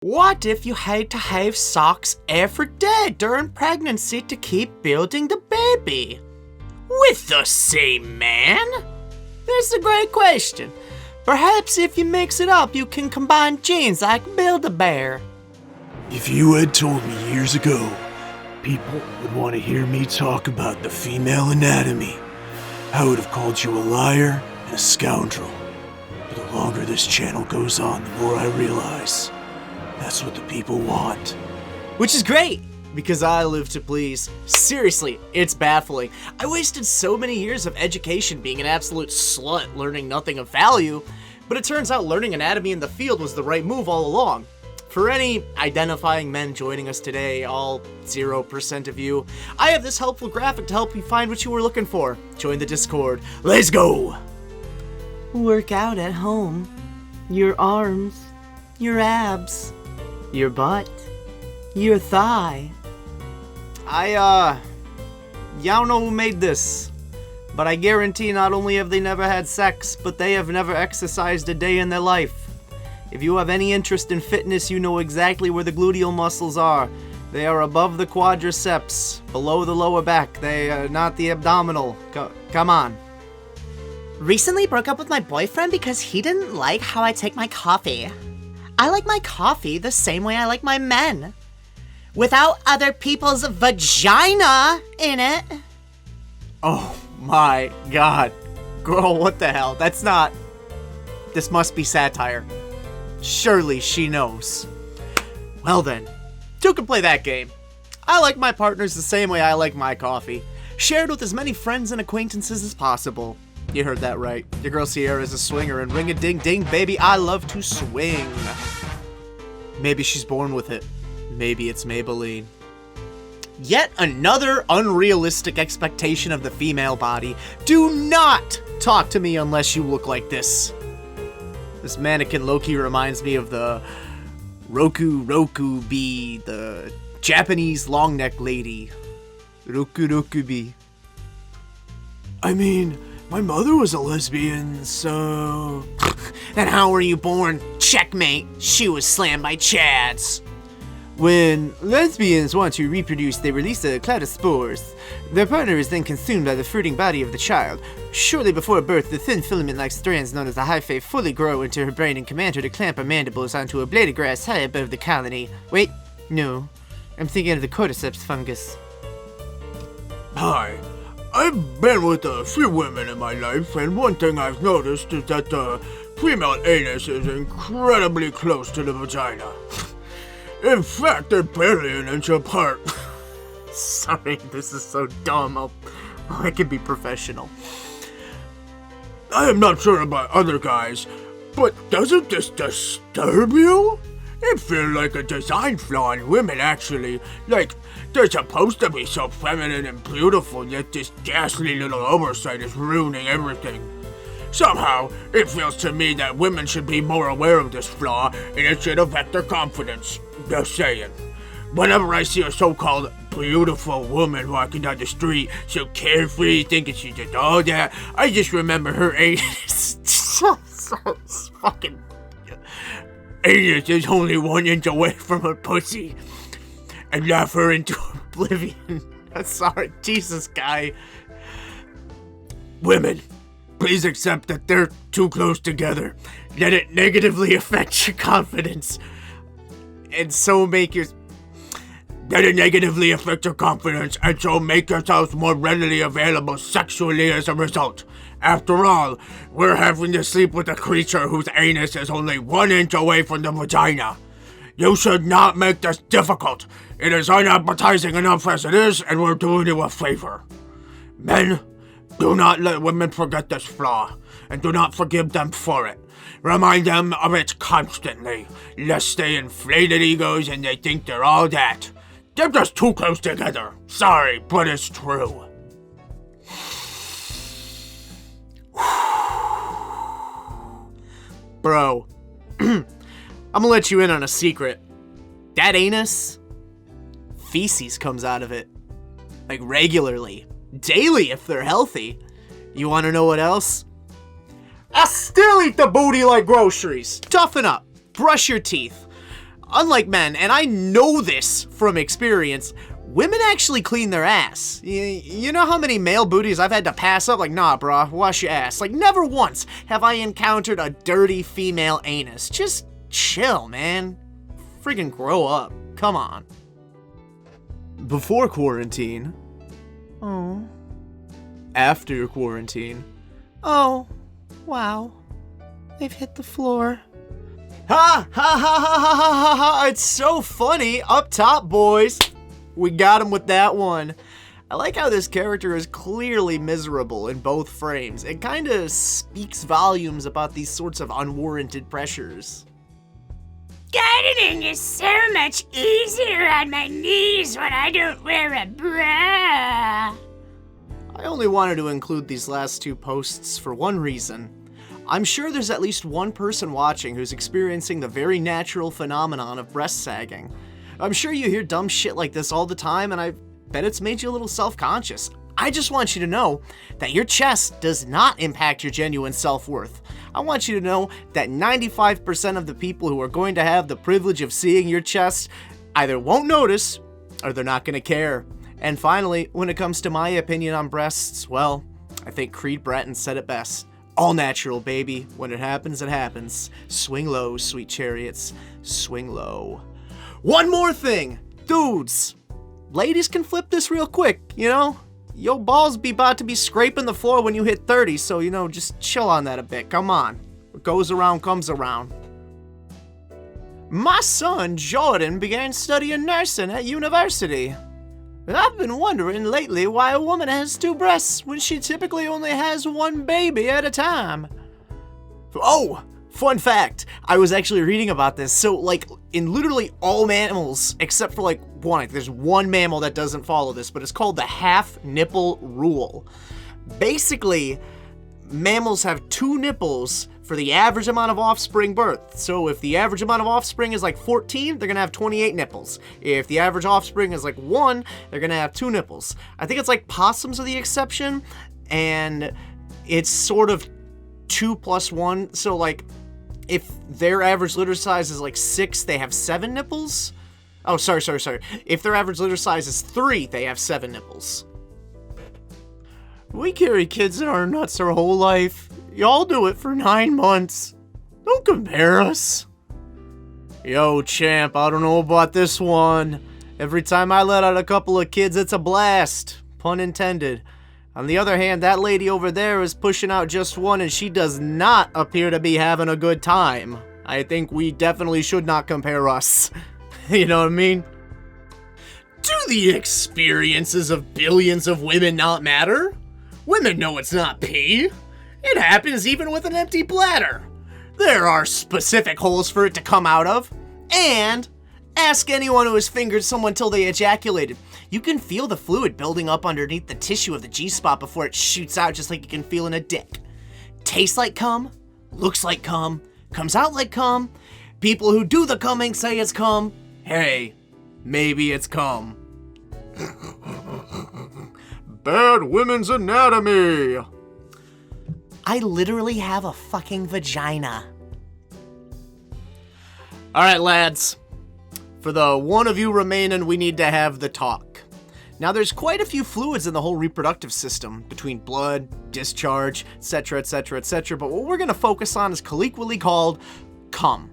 What if you had to have sex every day during pregnancy to keep building the baby? With the same man? That's a great question. Perhaps if you mix it up, you can combine genes like Build-A-Bear. If you had told me years ago, people would want to hear me talk about the female anatomy, I would have called you a liar and a scoundrel. But the longer this channel goes on, the more I realize that's what the people want. Which is great, because I live to please. Seriously, it's baffling. I wasted so many years of education being an absolute slut, learning nothing of value, but it turns out learning anatomy in the field was the right move all along. For any identifying men joining us today, all 0% of you, I have this helpful graphic to help you find what you were looking for. Join the Discord. Let's go! Work out at home. Your arms. Your abs. Your butt. Your thigh. I don't know who made this, but I guarantee not only have they never had sex, but they have never exercised a day in their life. If you have any interest in fitness, you know exactly where the gluteal muscles are. They are above the quadriceps, below the lower back. They are not the abdominal. Come on. Recently broke up with my boyfriend because he didn't like how I take my coffee. I like my coffee the same way I like my men. Without other people's vagina in it. Oh my god. Girl, what the hell? That's not... This must be satire. Surely she knows. Well then, two can play that game. I like my partners the same way I like my coffee. Shared with as many friends and acquaintances as possible. You heard that right. Your girl Sierra is a swinger, and ring-a-ding-ding, baby, I love to swing. Maybe she's born with it. Maybe it's Maybelline. Yet another unrealistic expectation of the female body. Do not talk to me unless you look like this. This mannequin Loki reminds me of the Roku bee, the Japanese long neck lady. Roku bee. I mean, my mother was a lesbian, so... And how were you born? Checkmate. She was slammed by Chads. When lesbians want to reproduce, they release a cloud of spores. Their partner is then consumed by the fruiting body of the child. Shortly before birth, the thin filament-like strands known as the hyphae fully grow into her brain and command her to clamp her mandibles onto a blade of grass high above the colony. Wait, no. I'm thinking of the cordyceps fungus. Hi. I've been with a few women in my life, and one thing I've noticed is that the female anus is incredibly close to the vagina. In fact, they're barely an inch apart. Sorry, this is so dumb. I can be professional. I am not sure about other guys, but doesn't this disturb you? It feels like a design flaw in women, actually. Like, they're supposed to be so feminine and beautiful, yet this ghastly little oversight is ruining everything. Somehow, it feels to me that women should be more aware of this flaw, and it should affect their confidence. Just saying. Whenever I see a so-called beautiful woman walking down the street, so carefree, thinking she did all that, I just remember her anus. Fucking... Anus is only 1 inch away from her pussy, and laugh her into oblivion. Sorry, Jesus, guy. Women, please accept that they're too close together. Let it negatively affect your confidence. And so make your... Let it negatively affect your confidence, and so make yourselves more readily available sexually as a result. After all, we're having to sleep with a creature whose anus is only 1 inch away from the vagina. You should not make this difficult. It is unappetizing enough as it is, and we're doing you a favor. Men, do not let women forget this flaw, and do not forgive them for it. Remind them of it constantly, lest they inflated egos and they think they're all that. They're just too close together. Sorry, but it's true. Bro, I'm gonna let you in on a secret. That anus, feces comes out of it. Like regularly. Daily if they're healthy. You wanna know what else? I still eat the booty like groceries. Toughen up. Brush your teeth. unlike men, and I know this from experience, women actually clean their ass. You know how many male booties I've had to pass up? Like, nah, brah, wash your ass. Like, never once have I encountered a dirty female anus. Just chill, man. Friggin' grow up. Come on. Before quarantine. Oh. After quarantine. Oh. Wow. They've hit the floor. Ha! Ha ha ha ha ha ha! It's so funny. Up top, boys. We got him with that one. I like how this character is clearly miserable in both frames. It kind of speaks volumes about these sorts of unwarranted pressures. Gardening is so much easier on my knees when I don't wear a bra. I only wanted to include these last two posts for one reason. I'm sure there's at least one person watching who's experiencing the very natural phenomenon of breast sagging. I'm sure you hear dumb shit like this all the time, and I bet it's made you a little self-conscious. I just want you to know that your chest does not impact your genuine self-worth. I want you to know that 95% of the people who are going to have the privilege of seeing your chest either won't notice or they're not going to care. And finally, when it comes to my opinion on breasts, well, I think Creed Bratton said it best. All natural, baby. When it happens, it happens. Swing low, sweet chariots. Swing low. One more thing. Dudes. Ladies can flip this real quick, you know? Your balls be about to be scraping the floor when you hit 30, so, you know, just chill on that a bit. Come on. What goes around comes around. My son, Jordan, began studying nursing at university. And I've been wondering lately why a woman has two breasts when she typically only has one baby at a time. Oh, fun fact. I was actually reading about this. So, like, in literally all mammals, except for, like, one, there's one mammal that doesn't follow this, but it's called the half-nipple rule. Basically, mammals have two nipples for the average amount of offspring birth. So if the average amount of offspring is like 14, they're gonna have 28 nipples. If the average offspring is like 1, they're gonna have 2 nipples. I think it's like possums are the exception, and it's sort of 2 plus 1. So like, if their average litter size is like 6, they have 7 nipples. Oh, sorry. If their average litter size is 3, they have 7 nipples. We carry kids in our nuts our whole life. Y'all do it for 9 months. Don't compare us. Yo, champ, I don't know about this one. Every time I let out a couple of kids, it's a blast. Pun intended. On the other hand, that lady over there is pushing out just one, and she does not appear to be having a good time. I think we definitely should not compare us. You know what I mean? Do the experiences of billions of women not matter? Women know it's not pee. It happens even with an empty bladder. There are specific holes for it to come out of. And ask anyone who has fingered someone till they ejaculated. You can feel the fluid building up underneath the tissue of the G-spot before it shoots out, just like you can feel in a dick. Tastes like cum, looks like cum, comes out like cum. People who do the cumming say it's cum. Hey, maybe it's cum. Bad Women's Anatomy. I literally have a fucking vagina. Alright, lads. For the one of you remaining, we need to have the talk. Now, there's quite a few fluids in the whole reproductive system, between blood, discharge, etc., etc., etc., but what we're going to focus on is colloquially called cum.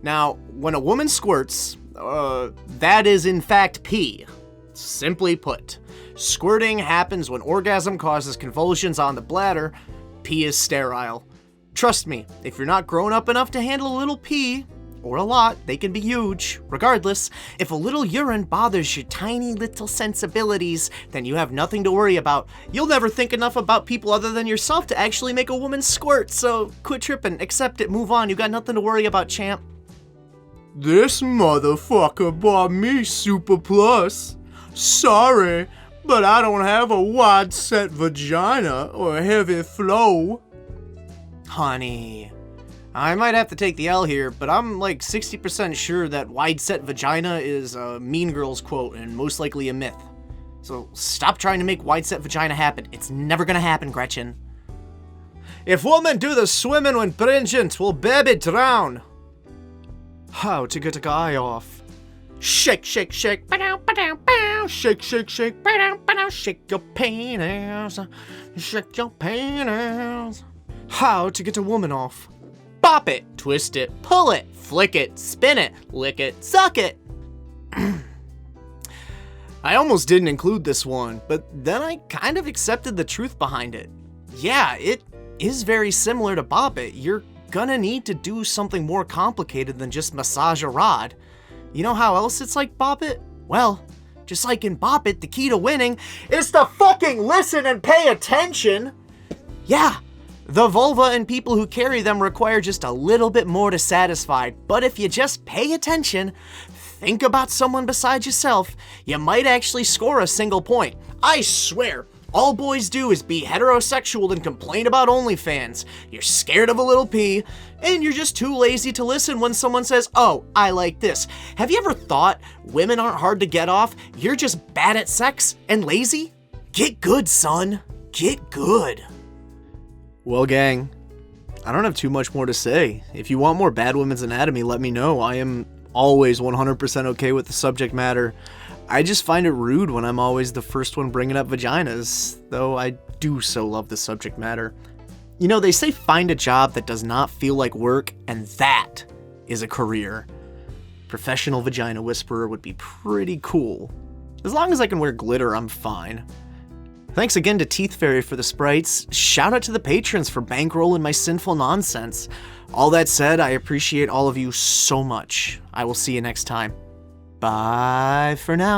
Now, when a woman squirts, that is in fact pee. Simply put, squirting happens when orgasm causes convulsions on the bladder. Pee is sterile. Trust me, if you're not grown up enough to handle a little pee, or a lot, they can be huge. Regardless, if a little urine bothers your tiny little sensibilities, then you have nothing to worry about. You'll never think enough about people other than yourself to actually make a woman squirt, so quit tripping, accept it, move on, you got nothing to worry about, champ. This motherfucker bought me Super Plus. Sorry, but I don't have a Wideset vagina or a heavy flow. Honey, I might have to take the L here, but I'm like 60% sure that Wideset vagina is a Mean Girls quote and most likely a myth. So stop trying to make Wideset vagina happen. It's never gonna happen, Gretchen. If women do the swimming when pregnant, will baby drown? How to get a guy off. Shake, shake, shake, ba-dow, ba-dow, bow. Shake, shake, shake, ba-dow, ba-dow. Shake your penis. Shake your penis. How to get a woman off. Bop it, twist it, pull it, flick it, spin it, lick it, suck it. I almost didn't include this one, but then I kind of accepted the truth behind it. Yeah, it is very similar to Bop It. You're gonna need to do something more complicated than just massage a rod. You know how else it's like Bop It? Well, just like in Bop It, the key to winning is to fucking listen and pay attention. Yeah, the vulva and people who carry them require just a little bit more to satisfy, but if you just pay attention, think about someone besides yourself, you might actually score a single point. I swear, all boys do is be heterosexual and complain about OnlyFans. You're scared of a little pee, and you're just too lazy to listen when someone says, oh, I like this. Have you ever thought women aren't hard to get off? You're just bad at sex and lazy? Get good, son. Get good. Well, gang, I don't have too much more to say. If you want more Bad Women's Anatomy, let me know. I am always 100% okay with the subject matter. I just find it rude when I'm always the first one bringing up vaginas, though I do so love the subject matter. You know, they say find a job that does not feel like work, and that is a career. Professional vagina whisperer would be pretty cool. As long as I can wear glitter, I'm fine. Thanks again to Teeth Fairy for the sprites. Shout out to the patrons for bankrolling my sinful nonsense. All that said, I appreciate all of you so much. I will see you next time. Bye for now.